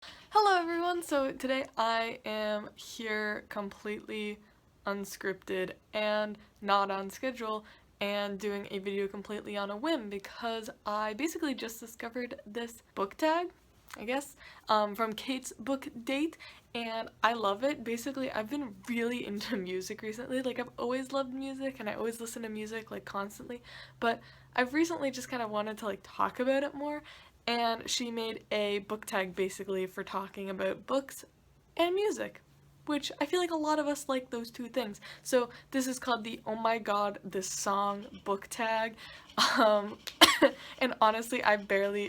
Hello everyone! So today I am here completely unscripted and not on schedule and doing a video completely on a whim because I basically just discovered this book tag, I guess, from Kate's book date, and I love it. Basically, I've been really into music recently. Like, I've always loved music and I always listen to music like constantly, but I've recently just kind of wanted to like talk about it more, and she made a book tag basically for talking about books and music, which I feel like a lot of us like those two things. So this is called the Oh My God, This Song book tag. Um, and honestly, I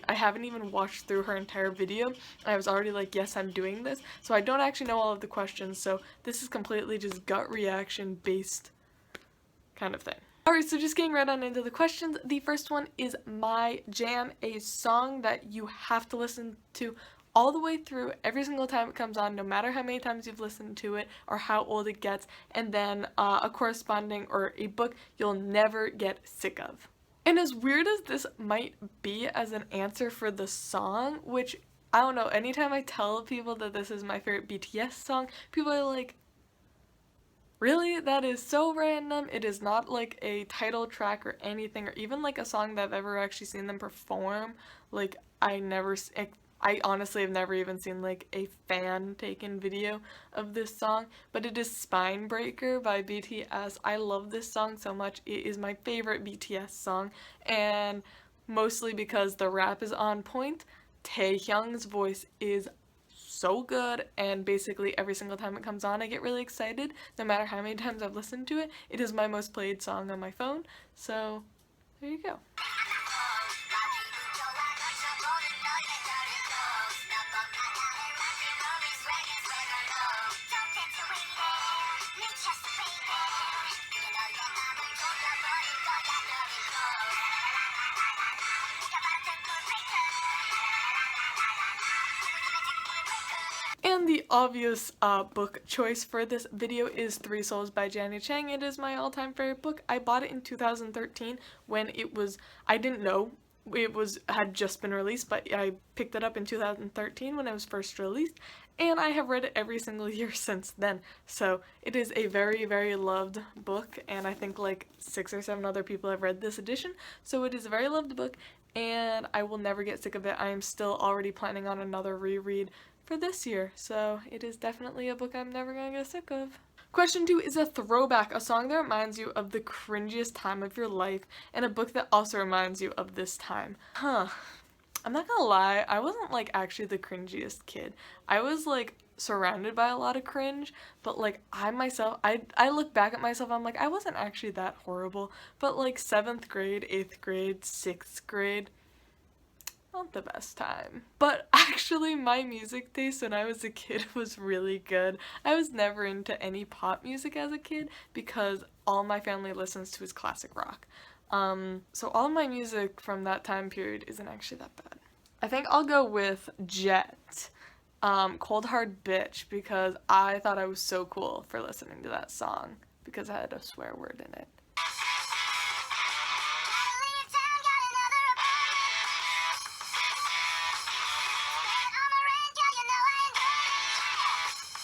haven't even watched through her entire video. I was already like, yes, I'm doing this. So I don't actually know all of the questions, so this is completely just gut reaction based kind of thing. Alright, so just getting right on into the questions. The first one is My Jam, a song that you have to listen to all the way through every single time it comes on, no matter how many times you've listened to it or how old it gets, and then a corresponding or a book you'll never get sick of. And as weird as this might be as an answer for the song, which I don't know, anytime I tell people that this is my favorite BTS song, people are like, really? That is so random. It is not like a title track or anything, or even like a song that I've ever actually seen them perform. Like, I honestly have never even seen like a fan taken video of this song, but it is Spine Breaker by BTS. I love this song so much. It is my favorite BTS song, and mostly because the rap is on point. Taehyung's voice is so good, and basically every single time it comes on I get really excited, no matter how many times I've listened to it. It is my most played song on my phone, so there you go. And the obvious book choice for this video is Three Souls by Jenny Chang. It is my all-time favorite book. I bought it in 2013 when it was, I didn't know it had just been released, but I picked it up in 2013 when it was first released, and I have read it every single year since then. So it is a very, very loved book, and I think like 6 or 7 other people have read this edition. So it is a very loved book, and I will never get sick of it. I am still already planning on another reread for this year, so it is definitely a book I'm never gonna get sick of. Question 2 is a throwback, a song that reminds you of the cringiest time of your life, and a book that also reminds you of this time. I'm not gonna lie, I wasn't like actually the cringiest kid. I was like surrounded by a lot of cringe, but like I look back at myself, I'm like, I wasn't actually that horrible, but like 7th grade, 8th grade, 6th grade, not the best time. But actually my music taste when I was a kid was really good. I was never into any pop music as a kid because all my family listens to is classic rock. So all my music from that time period isn't actually that bad. I think I'll go with Jet, Cold Hard Bitch, because I thought I was so cool for listening to that song because I had a swear word in it.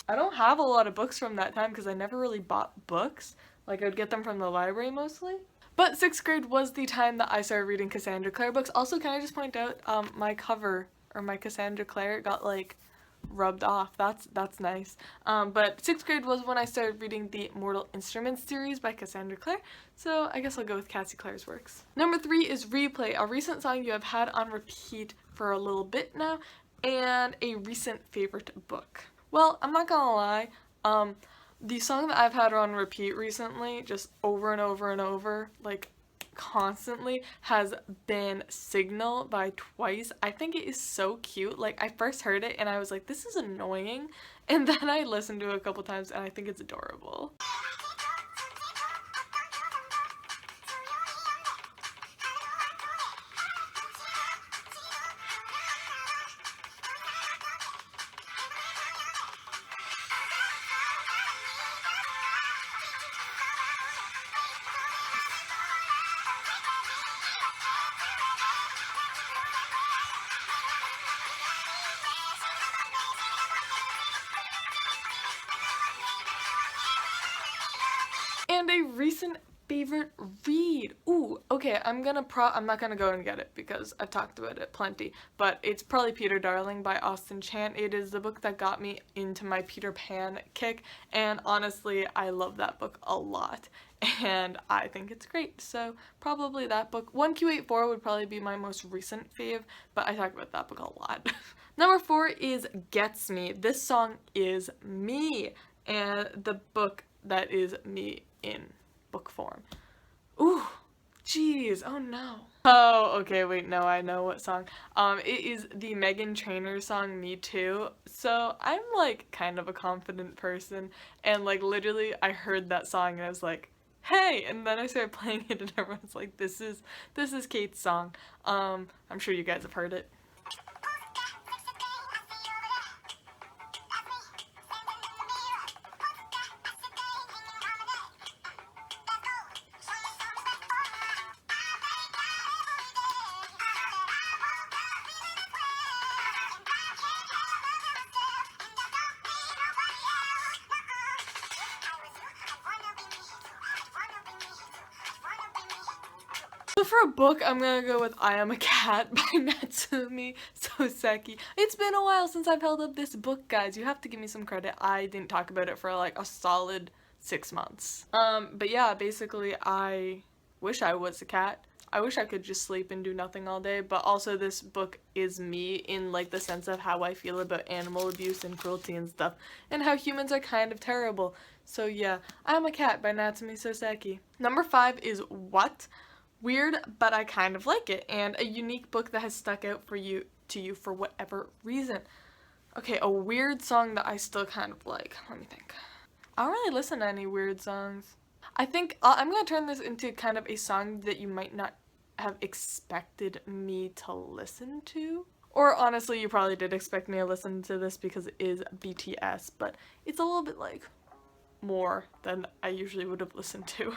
I don't have a lot of books from that time because I never really bought books. Like, I'd get them from the library mostly. But 6th grade was the time that I started reading Cassandra Clare books. Also, can I just point out, my cover, or my Cassandra Clare, got like rubbed off. That's nice. But 6th grade was when I started reading the Mortal Instruments series by Cassandra Clare, so I guess I'll go with Cassie Clare's works. Number 3 is Replay, a recent song you have had on repeat for a little bit now, and a recent favorite book. Well, I'm not gonna lie, the song that I've had on repeat recently, just over and over and over, like constantly, has been Signal by Twice. I think it is so cute. Like, I first heard it and I was like, this is annoying, and then I listened to it a couple times and I think it's adorable. recent favorite read. Ooh, okay, I'm not gonna go and get it because I've talked about it plenty, but it's probably Peter Darling by Austen Chant. It is the book that got me into my Peter Pan kick, and honestly, I love that book a lot, and I think it's great, so probably that book. 1Q84 would probably be my most recent fave, but I talk about that book a lot. Number 4 is Gets Me. This song is me, and the book that is me in book form. Ooh, jeez, oh no. Oh, okay, wait, no, I know what song. It is the Meghan Trainor song, Me Too. So I'm like kind of a confident person, and like literally I heard that song and I was like, hey, and then I started playing it and everyone's like, this is Kate's song. I'm sure you guys have heard it. So for a book, I'm gonna go with I Am a Cat by Natsumi Soseki. It's been a while since I've held up this book, guys. You have to give me some credit. I didn't talk about it for like a solid 6 months. But yeah, basically I wish I was a cat. I wish I could just sleep and do nothing all day, but also this book is me in like the sense of how I feel about animal abuse and cruelty and stuff, and how humans are kind of terrible. So yeah, I Am a Cat by Natsumi Soseki. Number 5 is What? Weird, but I kind of like it, and a unique book that has stuck out for you for whatever reason. Okay, a weird song that I still kind of like. Let me think. I don't really listen to any weird songs. I think I'm gonna turn this into kind of a song that you might not have expected me to listen to. Or honestly, you probably did expect me to listen to this because it is BTS, but it's a little bit like more than I usually would have listened to.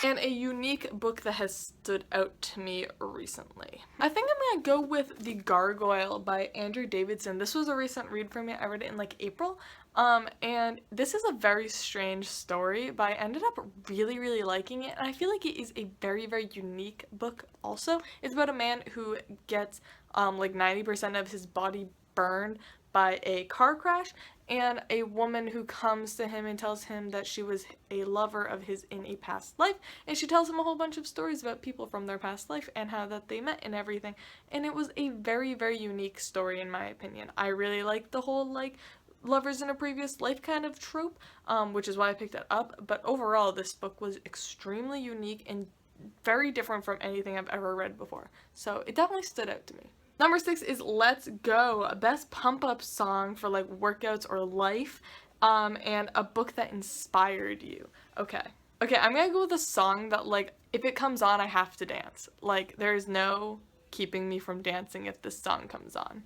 And a unique book that has stood out to me recently. I think I'm gonna go with The Gargoyle by Andrew Davidson. This was a recent read for me. I read it in like April. And this is a very strange story, but I ended up really, really liking it. And I feel like it is a very, very unique book also. It's about a man who gets like 90% of his body burned by a car crash, and a woman who comes to him and tells him that she was a lover of his in a past life, and she tells him a whole bunch of stories about people from their past life and how that they met and everything, and it was a very, very unique story in my opinion. I really liked the whole like lovers in a previous life kind of trope, which is why I picked it up, but overall this book was extremely unique and very different from anything I've ever read before, so it definitely stood out to me. Number 6 is Let's Go, best pump-up song for like workouts or life, and a book that inspired you. Okay, I'm gonna go with a song that like, if it comes on, I have to dance. Like, there's no keeping me from dancing if this song comes on.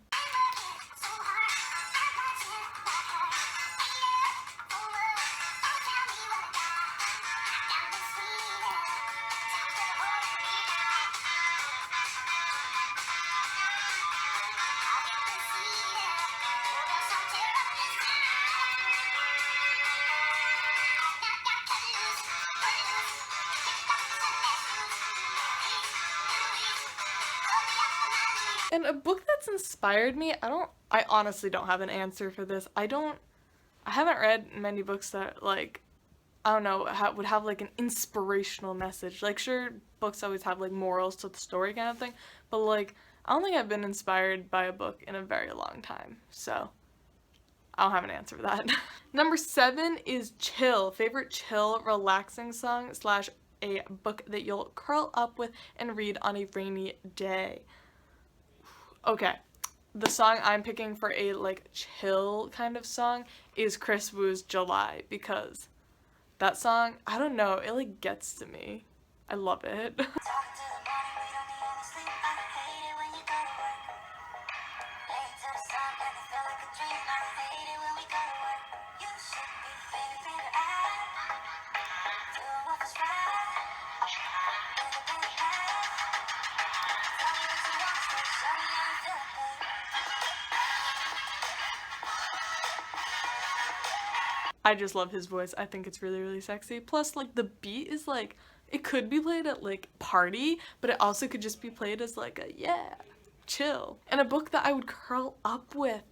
And a book that's inspired me, I honestly don't have an answer for this. I haven't read many books that like, I don't know, would have like an inspirational message. Like, sure, books always have like morals to the story kind of thing, but like, I don't think I've been inspired by a book in a very long time, so I don't have an answer for that. Number 7 is Chill, favorite chill, relaxing song slash a book that you'll curl up with and read on a rainy day. Okay, the song I'm picking for a like chill kind of song is Chris Wu's July, because that song, I don't know, it like gets to me. I love it. I just love his voice. I think it's really, really sexy. Plus, like, the beat is like, it could be played at like party, but it also could just be played as like a yeah, chill. And a book that I would curl up with.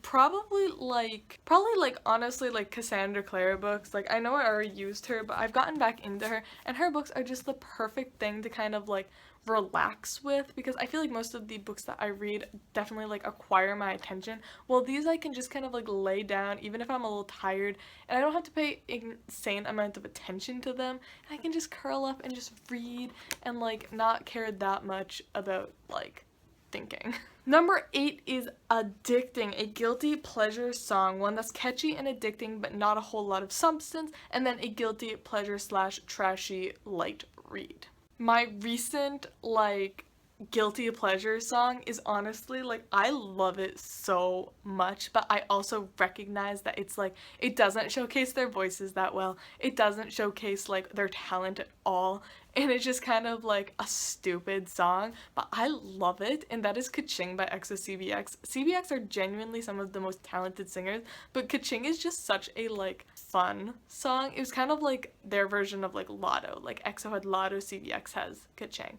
Probably like honestly like Cassandra Clare books. Like I know I already used her, but I've gotten back into her, and her books are just the perfect thing to kind of like relax with, because I feel like most of the books that I read definitely like acquire my attention. Well, these I can just kind of like lay down even if I'm a little tired, and I don't have to pay insane amount of attention to them. And I can just curl up and just read and like not care that much about like thinking. Number 8 is Addicting, a guilty pleasure song, one that's catchy and addicting but not a whole lot of substance, and then a guilty pleasure / trashy light read. My recent like guilty pleasure song is honestly like I love it so much, but I also recognize that it's like it doesn't showcase their voices that well. It doesn't showcase like their talent at all. And it's just kind of like a stupid song, but I love it, and that is Kaching by EXO CBX. CBX are genuinely some of the most talented singers, but Kaching is just such a like fun song. It was kind of like their version of like Lotto. Like EXO had Lotto, CBX has Kaching.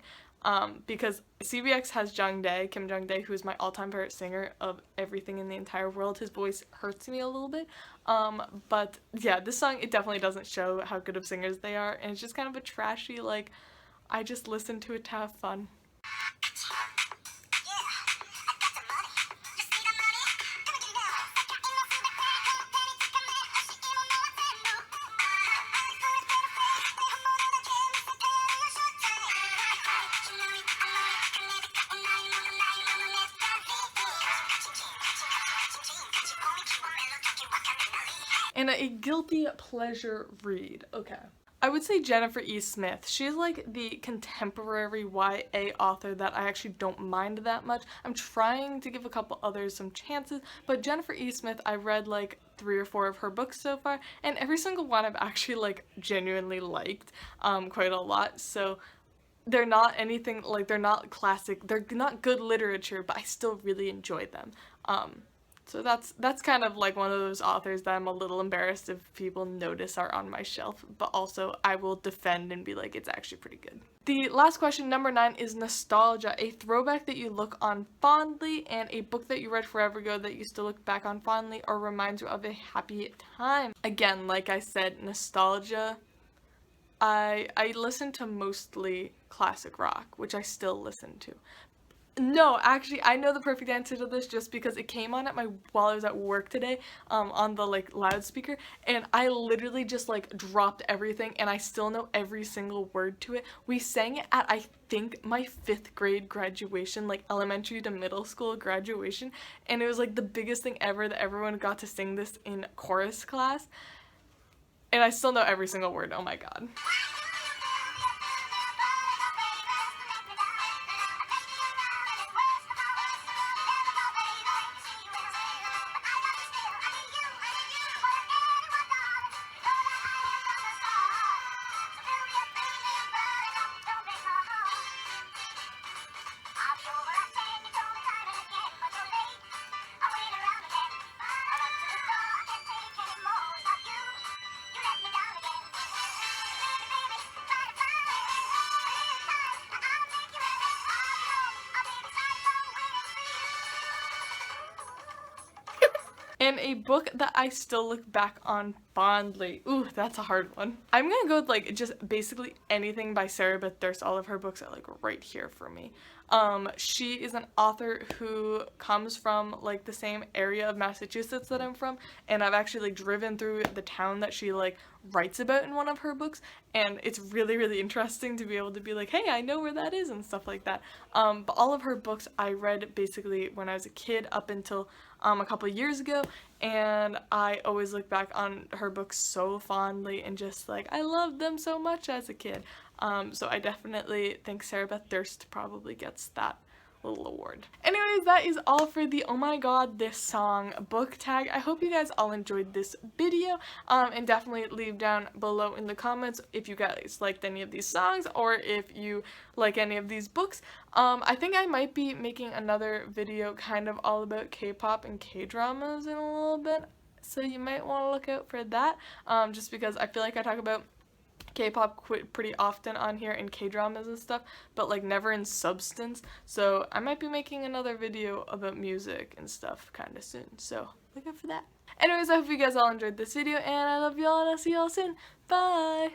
Because CBX has Jungdae, Kim Jungdae, who is my all-time favorite singer of everything in the entire world. His voice hurts me a little bit. But yeah, this song, it definitely doesn't show how good of singers they are, and it's just kind of a trashy, like, I just listen to it to have fun. And a guilty pleasure read. Okay. I would say Jennifer E. Smith. She's like the contemporary YA author that I actually don't mind that much. I'm trying to give a couple others some chances, but Jennifer E. Smith, I read like 3 or 4 of her books so far, and every single one I've actually like genuinely liked quite a lot. So they're not anything like, they're not classic, they're not good literature, but I still really enjoy them. So that's kind of like one of those authors that I'm a little embarrassed if people notice are on my shelf, but also I will defend and be like, it's actually pretty good. The last question, number 9, is nostalgia, a throwback that you look on fondly, and a book that you read forever ago that you still look back on fondly or reminds you of a happy time. Again, like I said, nostalgia. I listen to mostly classic rock, which I still listen to. No, actually, I know the perfect answer to this just because it came on while I was at work today, on the like loudspeaker, and I literally just like dropped everything, and I still know every single word to it. We sang it at, I think, my 5th grade graduation, like elementary to middle school graduation, and it was like the biggest thing ever that everyone got to sing this in chorus class, and I still know every single word. Oh my god. And a book that I still look back on fondly. Ooh, that's a hard one. I'm gonna go with like just basically anything by Sarah Beth Durst. All of her books are like right here for me. She is an author who comes from like the same area of Massachusetts that I'm from, and I've actually like driven through the town that she like writes about in one of her books, and it's really, really interesting to be able to be like, hey, I know where that is and stuff like that. But all of her books I read basically when I was a kid up until a couple years ago, and I always look back on her books so fondly and just like, I loved them so much as a kid. So I definitely think Sarah Beth Durst probably gets that little award. Anyways, that is all for the Oh My God This Song book tag. I hope you guys all enjoyed this video, and definitely leave down below in the comments if you guys liked any of these songs or if you like any of these books. I think I might be making another video kind of all about K-pop and K-dramas in a little bit. So you might want to look out for that, just because I feel like I talk about K-pop pretty often on here and K-dramas and stuff, but like never in substance. So I might be making another video about music and stuff kind of soon. So look out for that. Anyways, I hope you guys all enjoyed this video, and I love you all, and I'll see you all soon. Bye!